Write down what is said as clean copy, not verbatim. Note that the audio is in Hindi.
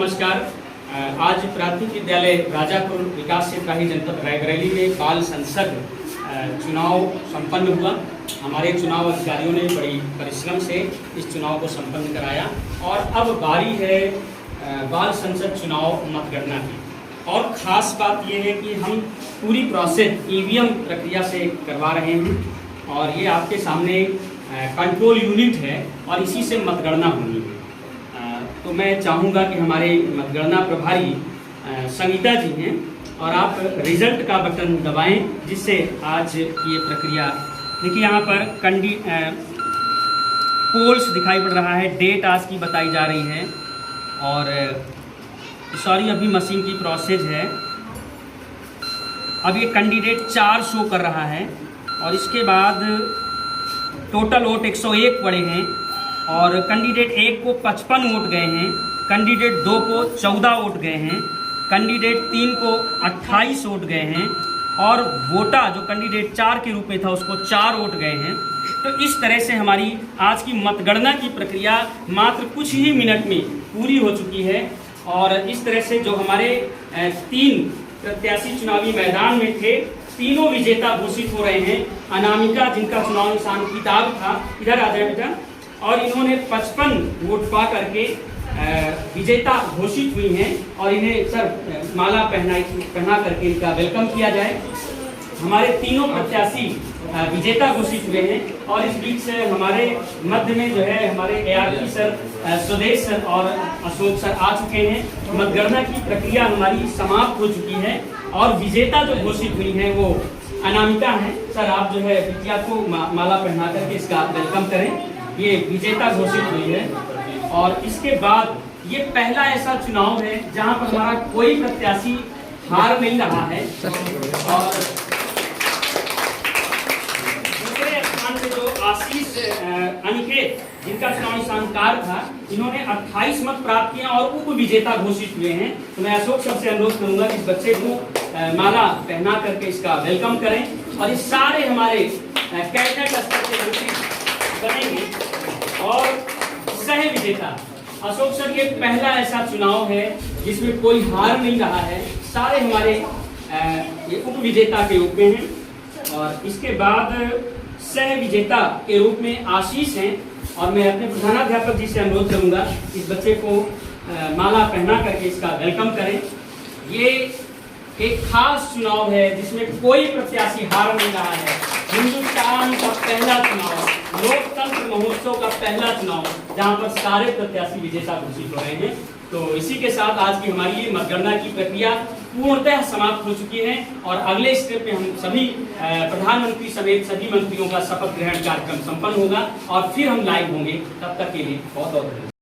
नमस्कार। आज प्राथमिक विद्यालय राजापुर विकास क्षेत्र जनपद रायबरेली में बाल संसद चुनाव संपन्न हुआ। हमारे चुनाव अधिकारियों ने बड़ी परिश्रम से इस चुनाव को संपन्न कराया और अब बारी है बाल संसद चुनाव मतगणना की। और ख़ास बात यह है कि हम पूरी प्रोसेस ईवीएम प्रक्रिया से करवा रहे हैं और ये आपके सामने कंट्रोल यूनिट है और इसी से मतगणना होनी है। तो मैं चाहूँगा कि हमारे मतगणना प्रभारी संगीता जी हैं और आप रिजल्ट का बटन दबाएं, जिससे आज ये प्रक्रिया देखिए यहाँ पर पोल्स दिखाई पड़ रहा है, डेट आज की बताई जा रही है और सॉरी अभी मशीन की प्रोसेस है। अब ये कैंडिडेट 4 शो कर रहा है और इसके बाद टोटल वोट 101 पड़े हैं और कैंडिडेट 1 को 55 वोट गए हैं, कैंडिडेट 2 को 14 वोट गए हैं, कैंडिडेट 3 को 28 वोट गए हैं और वोटा जो कैंडिडेट 4 के रूप में था उसको 4 वोट गए हैं। तो इस तरह से हमारी आज की मतगणना की प्रक्रिया मात्र कुछ ही मिनट में पूरी हो चुकी है और इस तरह से जो हमारे 3 प्रत्याशी चुनावी मैदान में थे, तीनों विजेता घोषित हो रहे हैं। अनामिका, जिनका चुनाव निशान किताब था, इधर आ जाए बेटा, और इन्होंने 55 वोट पा करके विजेता घोषित हुई हैं और इन्हें सर माला पहना करके इनका वेलकम किया जाए। हमारे तीनों प्रत्याशी विजेता घोषित हुए हैं और इस बीच से हमारे मध्य में जो है हमारे ARP सर, स्वदेश सर और अशोक सर आ चुके हैं। मतगणना की प्रक्रिया हमारी समाप्त हो चुकी है और विजेता जो घोषित हुई हैं वो अनामिका हैं। सर आप जो है विद्या को माला पहना करके इसका वेलकम करें। ये विजेता घोषित हुई है और इसके बाद ये पहला ऐसा चुनाव है जहां पर हमारा कोई प्रत्याशी हार नहीं रहा है और दूसरे स्थान पे जो आशीष अनिकेत, जिनका चुनाव निशान कार था, इन्होंने 28 मत प्राप्त किए और उप विजेता घोषित हुए हैं। तो मैं अशोक सर से अनुरोध करूंगा कि इस बच्चे को माला पहना करके इसका वेलकम करें और इस सारे हमारे कैबिनेट स्तर के मंत्री बनेंगे और सह विजेता अशोक सर, ये पहला ऐसा चुनाव है जिसमें कोई हार नहीं रहा है। सारे हमारे ये उप विजेता के रूप में हैं और इसके बाद सह विजेता के रूप में आशीष हैं और मैं अपने प्रधानाध्यापक जी से अनुरोध करूंगा इस बच्चे को माला पहना करके इसका वेलकम करें। ये एक खास चुनाव है जिसमें कोई प्रत्याशी हार नहीं रहा है। हिंदुस्तान का पहला चुनाव, लोकतंत्र महोत्सव का पहला चुनाव, जहां पर सारे प्रत्याशी विजेता घोषित हो रहे हैं। तो इसी के साथ आज की हमारी ये मतगणना की प्रक्रिया पूर्णतः समाप्त हो चुकी है और अगले स्टेप पे हम सभी प्रधानमंत्री समेत सभी मंत्रियों का शपथ ग्रहण कार्यक्रम संपन्न होगा और फिर हम लाइव होंगे। तब तक के लिए बहुत बहुत धन्यवाद।